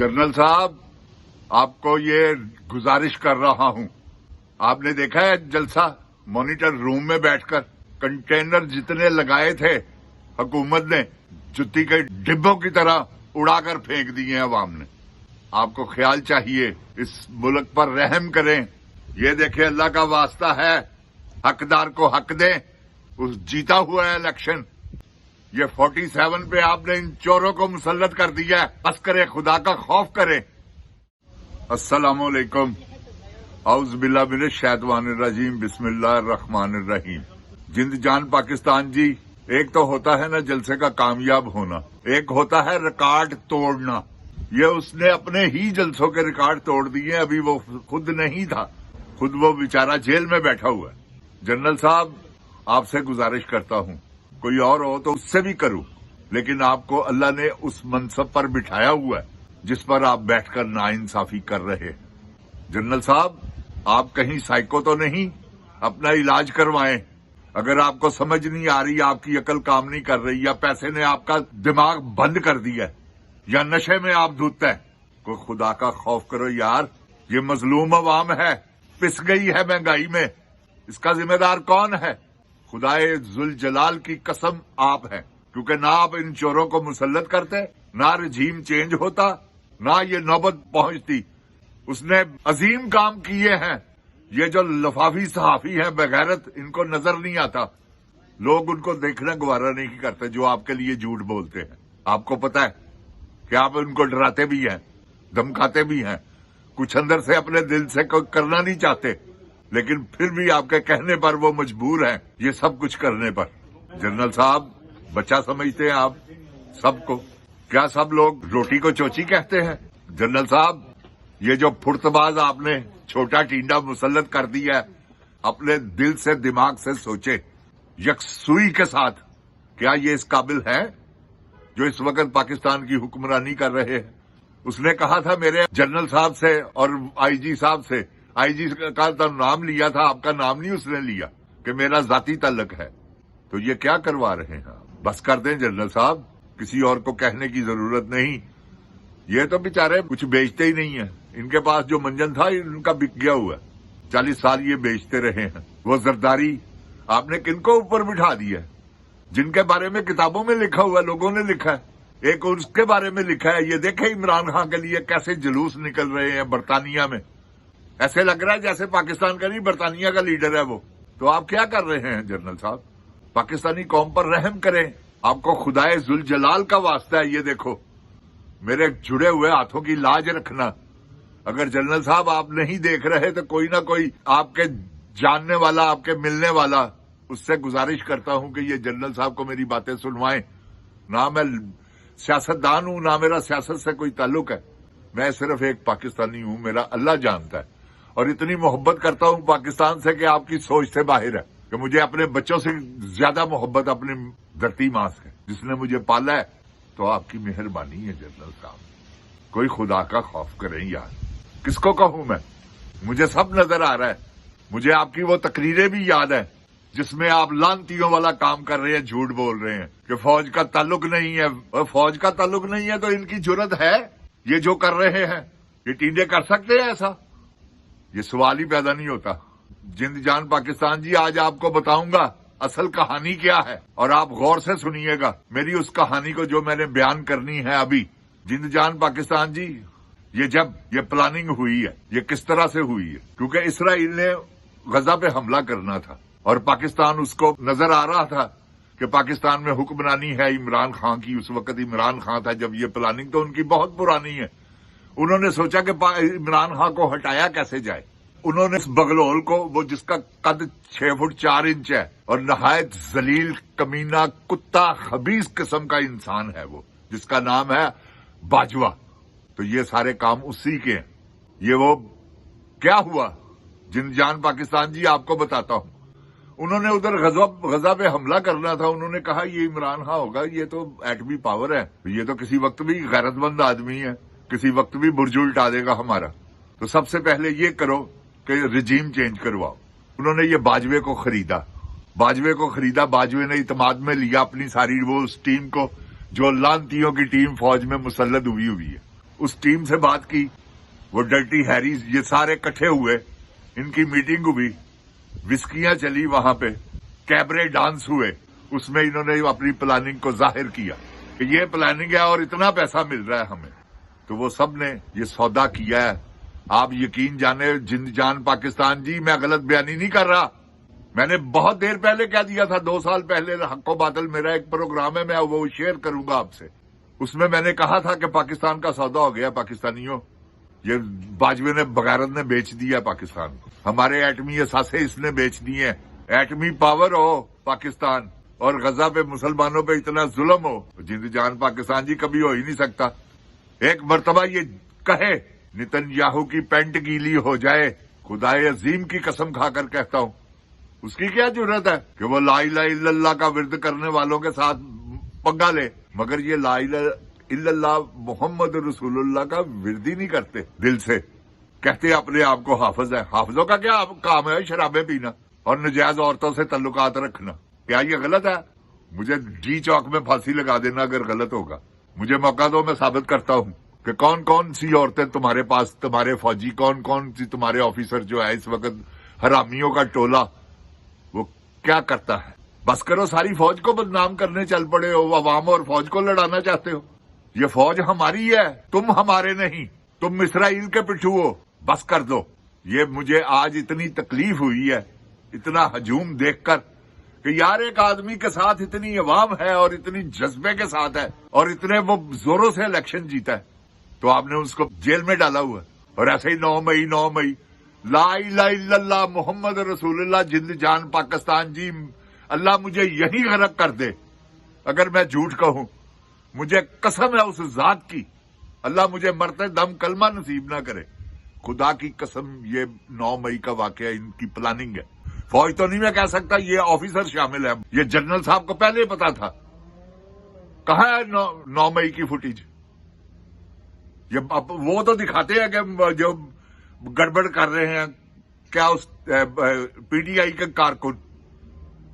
General صاحب، آپ کو یہ گزارش کر رہا ہوں، آپ نے دیکھا ہے جلسہ مانیٹر روم میں بیٹھ کر کنٹینر جتنے لگائے تھے حکومت نے جتی کے ڈبوں کی طرح اڑا کر پھینک دیے ہیں عوام نے۔ آپ کو خیال چاہیے، اس ملک پر رحم کریں۔ یہ دیکھیں، اللہ کا واسطہ ہے، حقدار کو حق دیں۔ اس جیتا ہوا ہے الیکشن، یہ 47 پہ آپ نے ان چوروں کو مسلط کر دیا ہے۔ بس کرے، خدا کا خوف کرے۔ السلام علیکم، اعوذ باللہ من الشیطان الرجیم، بسم اللہ الرحمن الرحیم۔ جند جان پاکستان جی، ایک تو ہوتا ہے نا جلسے کا کامیاب ہونا، ایک ہوتا ہے ریکارڈ توڑنا۔ یہ اس نے اپنے ہی جلسوں کے ریکارڈ توڑ دیے، ابھی وہ خود نہیں تھا، خود وہ بیچارہ جیل میں بیٹھا ہوا ہے۔ جنرل صاحب، آپ سے گزارش کرتا ہوں، کوئی اور ہو تو اس سے بھی کروں، لیکن آپ کو اللہ نے اس منصب پر بٹھایا ہوا ہے جس پر آپ بیٹھ کر ناانصافی کر رہے ہیں۔ جنرل صاحب، آپ کہیں سائیکو تو نہیں؟ اپنا علاج کروائیں۔ اگر آپ کو سمجھ نہیں آ رہی، آپ کی عقل کام نہیں کر رہی، یا پیسے نے آپ کا دماغ بند کر دیا ہے، یا نشے میں آپ دھوتے ہیں، کوئی خدا کا خوف کرو یار۔ یہ مظلوم عوام ہے، پس گئی ہے مہنگائی میں، اس کا ذمہ دار کون ہے؟ خدائے ذوالجلال کی قسم آپ ہیں، کیونکہ نہ آپ ان چوروں کو مسلط کرتے، نہ رجیم چینج ہوتا، نہ یہ نوبت پہنچتی۔ اس نے عظیم کام کیے ہیں۔ یہ جو لفافی صحافی ہیں بغیرت، ان کو نظر نہیں آتا، لوگ ان کو دیکھنا گوارا نہیں کرتے جو آپ کے لیے جھوٹ بولتے ہیں۔ آپ کو پتا ہے کہ آپ ان کو ڈراتے بھی ہیں، دھمکاتے بھی ہیں، کچھ اندر سے اپنے دل سے کوئی کرنا نہیں چاہتے، لیکن پھر بھی آپ کے کہنے پر وہ مجبور ہیں یہ سب کچھ کرنے پر۔ جنرل صاحب، بچہ سمجھتے ہیں آپ سب کو؟ کیا سب لوگ روٹی کو چوچی کہتے ہیں؟ جنرل صاحب، یہ جو پھرتباز آپ نے چھوٹا ٹینڈا مسلط کر دیا ہے، اپنے دل سے دماغ سے سوچے یکسوئی کے ساتھ، کیا یہ اس قابل ہے جو اس وقت پاکستان کی حکمرانی کر رہے ہیں؟ اس نے کہا تھا میرے جنرل صاحب سے اور آئی جی صاحب سے، آئی جی کا تو نام لیا تھا، آپ کا نام نہیں اس نے لیا کہ میرا ذاتی تعلق ہے۔ تو یہ کیا کروا رہے ہیں؟ بس کر دیں جنرل صاحب، کسی اور کو کہنے کی ضرورت نہیں۔ یہ تو بیچارے کچھ بیچتے ہی نہیں ہیں، ان کے پاس جو منجن تھا ان کا بک گیا ہوا ہے، 40 سال یہ بیچتے رہے ہیں۔ وہ زرداری آپ نے کن کو اوپر بٹھا دیا ہے؟ جن کے بارے میں کتابوں میں لکھا ہوا ہے، لوگوں نے لکھا ہے، ایک اس کے بارے میں لکھا ہے۔ یہ دیکھیں عمران خان کے لیے کیسے جلوس نکل رہے ہیں برطانیہ میں، ایسے لگ رہا ہے جیسے پاکستان کا نہیں برطانیہ کا لیڈر ہے وہ۔ تو آپ کیا کر رہے ہیں جنرل صاحب؟ پاکستانی قوم پر رحم کریں، آپ کو خدائے ذوالجلال کا واسطہ ہے۔ یہ دیکھو، میرے جڑے ہوئے ہاتھوں کی لاج رکھنا۔ اگر جنرل صاحب آپ نہیں دیکھ رہے تو کوئی نہ کوئی آپ کے جاننے والا، آپ کے ملنے والا، اس سے گزارش کرتا ہوں کہ یہ جنرل صاحب کو میری باتیں سنوائیں۔ نہ میں سیاستدان ہوں، نہ میرا سیاست سے کوئی تعلق ہے، میں صرف ایک پاکستانی ہوں، میرا اللہ جانتا ہے، اور اتنی محبت کرتا ہوں پاکستان سے کہ آپ کی سوچ سے باہر ہے، کہ مجھے اپنے بچوں سے زیادہ محبت اپنی دھرتی ماں سے، جس نے مجھے پالا ہے۔ تو آپ کی مہربانی ہے جنرل صاحب، کوئی خدا کا خوف کریں یار۔ کس کو کہوں میں؟ مجھے سب نظر آ رہا ہے۔ مجھے آپ کی وہ تقریریں بھی یاد ہیں جس میں آپ لانتیوں والا کام کر رہے ہیں، جھوٹ بول رہے ہیں کہ فوج کا تعلق نہیں ہے۔ اور فوج کا تعلق نہیں ہے تو ان کی جرت ہے یہ جو کر رہے ہیں؟ یہ ٹینڈے کر سکتے ہیں ایسا؟ یہ سوال ہی پیدا نہیں ہوتا۔ جند جان پاکستان جی، آج آپ کو بتاؤں گا اصل کہانی کیا ہے، اور آپ غور سے سنیے گا میری اس کہانی کو جو میں نے بیان کرنی ہے ابھی۔ جند جان پاکستان جی، یہ پلاننگ ہوئی ہے، یہ کس طرح سے ہوئی ہے؟ کیونکہ اسرائیل نے غزہ پہ حملہ کرنا تھا، اور پاکستان اس کو نظر آ رہا تھا کہ پاکستان میں حکمرانی ہے عمران خان کی۔ اس وقت عمران خان تھا جب یہ پلاننگ تو ان کی بہت پرانی ہے۔ انہوں نے سوچا کہ عمران خان کو ہٹایا کیسے جائے۔ انہوں نے اس بغلول کو، وہ جس کا قد 6 فٹ 4 انچ ہے اور نہایت ذلیل کمینہ کتا خبیث قسم کا انسان ہے، وہ جس کا نام ہے باجوہ، تو یہ سارے کام اسی کے ہیں۔ یہ وہ کیا ہوا؟ جند جان پاکستان جی، آپ کو بتاتا ہوں۔ انہوں نے ادھر غزہ پہ حملہ کرنا تھا، انہوں نے کہا یہ عمران خان ہوگا، یہ تو ایٹمی پاور ہے، یہ تو کسی وقت بھی غیرت مند آدمی ہے، کسی وقت بھی برج الٹا دے گا ہمارا، تو سب سے پہلے یہ کرو کہ رجیم چینج کرواؤ۔ انہوں نے یہ باجوے کو خریدا، باجوے نے اعتماد میں لیا اپنی ساری وہ اس ٹیم کو جو لانتیوں کی ٹیم فوج میں مسلط ہوئی ہے۔ اس ٹیم سے بات کی، وہ ڈرٹی ہیریز یہ سارے اکٹھے ہوئے، ان کی میٹنگ ہوئی، وسکیاں چلی وہاں پہ، کیبرے ڈانس ہوئے، اس میں انہوں نے اپنی پلاننگ کو ظاہر کیا کہ یہ پلاننگ ہے اور اتنا پیسہ مل رہا ہے ہمیں. تو وہ سب نے یہ سودا کیا ہے. آپ یقین جانے جند جان پاکستان جی، میں غلط بیانی نہیں کر رہا. میں نے بہت دیر پہلے کہہ دیا تھا، 2 سال پہلے حق و باطل میرا ایک پروگرام ہے، میں وہ شیئر کروں گا آپ سے. اس میں نے کہا تھا کہ پاکستان کا سودا ہو گیا پاکستانیوں، یہ باجوے نے بغیرت نے بیچ دیا پاکستان کو. ہمارے ایٹمی اثاثے اس نے بیچ دیے ہیں. ایٹمی پاور ہو پاکستان اور غزہ پہ مسلمانوں پہ اتنا ظلم ہو، جند جان پاکستان جی کبھی ہو ہی نہیں سکتا. ایک مرتبہ یہ کہے نتن یاہو کی پینٹ گیلی ہو جائے، خدائے عظیم کی قسم کھا کر کہتا ہوں، اس کی کیا ضرورت ہے کہ وہ لا الہ الا اللہ کا ورد کرنے والوں کے ساتھ پنگا لے. مگر یہ لا الہ الا اللہ محمد رسول اللہ کا ورد ہی نہیں کرتے دل سے، کہتے اپنے آپ کو حافظ ہے. حافظوں کا کیا کام ہے؟ شرابیں پینا اور نجائز عورتوں سے تعلقات رکھنا. کیا یہ غلط ہے؟ مجھے ڈی چوک میں پھانسی لگا دینا اگر غلط ہوگا. مجھے موقع دو، میں ثابت کرتا ہوں کہ کون کون سی عورتیں تمہارے پاس، تمہارے فوجی کون کون سی تمہارے آفیسر جو ہے اس وقت حرامیوں کا ٹولہ، وہ کیا کرتا ہے. بس کرو، ساری فوج کو بدنام کرنے چل پڑے ہو، عوام اور فوج کو لڑانا چاہتے ہو. یہ فوج ہماری ہے، تم ہمارے نہیں، تم اسرائیل کے پٹھو ہو. بس کر دو. یہ مجھے آج اتنی تکلیف ہوئی ہے اتنا ہجوم دیکھ کر کہ یار ایک آدمی کے ساتھ اتنی عوام ہے اور اتنی جذبے کے ساتھ ہے اور اتنے وہ زوروں سے الیکشن جیتا ہے، تو آپ نے اس کو جیل میں ڈالا ہوا ہے. اور ایسے ہی 9 مئی لا الہ الا اللہ محمد رسول اللہ جند جان پاکستان جی، اللہ مجھے یہی غرق کر دے اگر میں جھوٹ کہوں. مجھے قسم ہے اس ذات کی، اللہ مجھے مرتے دم کلمہ نصیب نہ کرے. خدا کی قسم یہ 9 مئی کا واقعہ ان کی پلاننگ ہے. فوج تو نہیں میں کہہ سکتا، یہ آفیسر شامل ہے. یہ جنرل صاحب کو پہلے ہی پتا تھا. کہاں ہے 9 مئی کی فوٹیج؟ یہ وہ تو دکھاتے ہیں کہ جو گڑبڑ کر رہے ہیں، کیا اس پی ٹی آئی کے کارکن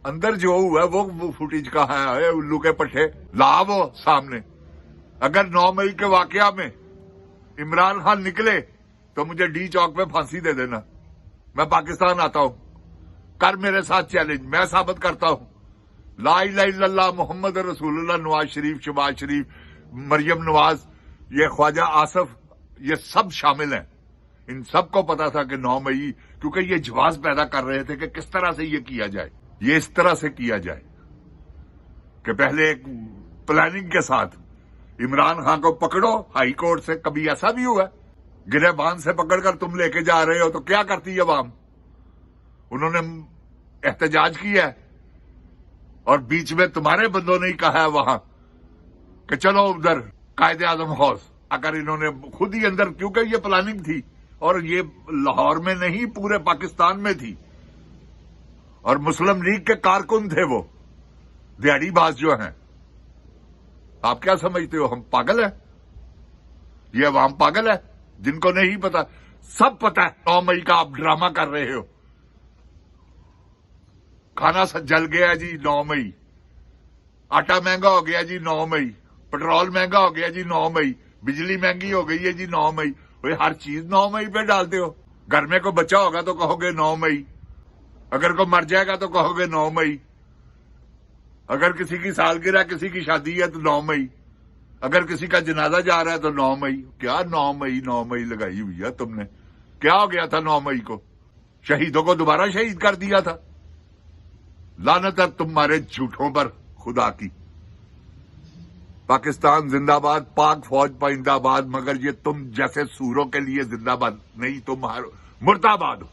اندر جو ہوا ہے وہ فوٹیج کہاں ہے؟ الو کے پٹھے لا وہ سامنے. اگر 9 مئی کے واقعہ میں عمران خان نکلے تو مجھے ڈی چوک پہ پھانسی دے دینا. میں پاکستان آتا ہوں، کر میرے ساتھ چیلنج، میں ثابت کرتا ہوں لا الہ الا اللہ محمد رسول اللہ. نواز شریف، شہباز شریف، مریم نواز، یہ خواجہ آصف، یہ سب شامل ہیں. ان سب کو پتا تھا کہ 9 مئی، کیونکہ یہ جواز پیدا کر رہے تھے کہ کس طرح سے یہ کیا جائے. یہ اس طرح سے کیا جائے کہ پہلے ایک پلاننگ کے ساتھ عمران خان کو پکڑو ہائی کورٹ سے. کبھی ایسا بھی ہوا گرہ باندھ سے پکڑ کر تم لے کے جا رہے ہو تو کیا کرتی ہے عوام؟ انہوں نے احتجاج کیا ہے اور بیچ میں تمہارے بندوں نے ہی کہا ہے وہاں کہ چلو ادھر قائد اعظم ہاؤس. اگر انہوں نے خود ہی اندر، کیونکہ یہ پلاننگ تھی اور یہ لاہور میں نہیں پورے پاکستان میں تھی، اور مسلم لیگ کے کارکن تھے وہ دیہڑی باز جو ہیں. آپ کیا سمجھتے ہو ہم پاگل ہیں؟ یہ عوام پاگل ہے جن کو نہیں پتا؟ سب پتا ہے 9 مئی کا آپ ڈرامہ کر رہے ہو. کھانا جل گیا جی 9 مئی، آٹا مہنگا ہو گیا جی 9 مئی، پٹرول مہنگا ہو گیا جی 9 مئی، بجلی مہنگی ہو گئی ہے جی 9 مئی. ہر چیز 9 مئی پہ ڈالتے ہو. گھر میں کوئی بچہ ہوگا تو کہو گے 9 مئی، اگر کوئی مر جائے گا تو کہو گے 9 مئی، اگر کسی کی سالگرہ، کسی کی شادی ہے تو 9 مئی، اگر کسی کا جنازہ جا رہا ہے تو 9 مئی. کیا 9 مئی لگائی ہوئی ہے تم نے؟ کیا ہو گیا تھا 9 مئی کو؟ شہیدوں کو دوبارہ شہید کر دیا تھا. لعنت ہے تمہارے جھوٹوں پر خدا کی. پاکستان زندہ باد، پاک فوج پائندہ باد. مگر یہ تم جیسے سوروں کے لیے زندہ باد نہیں، تم مردہ باد ہو.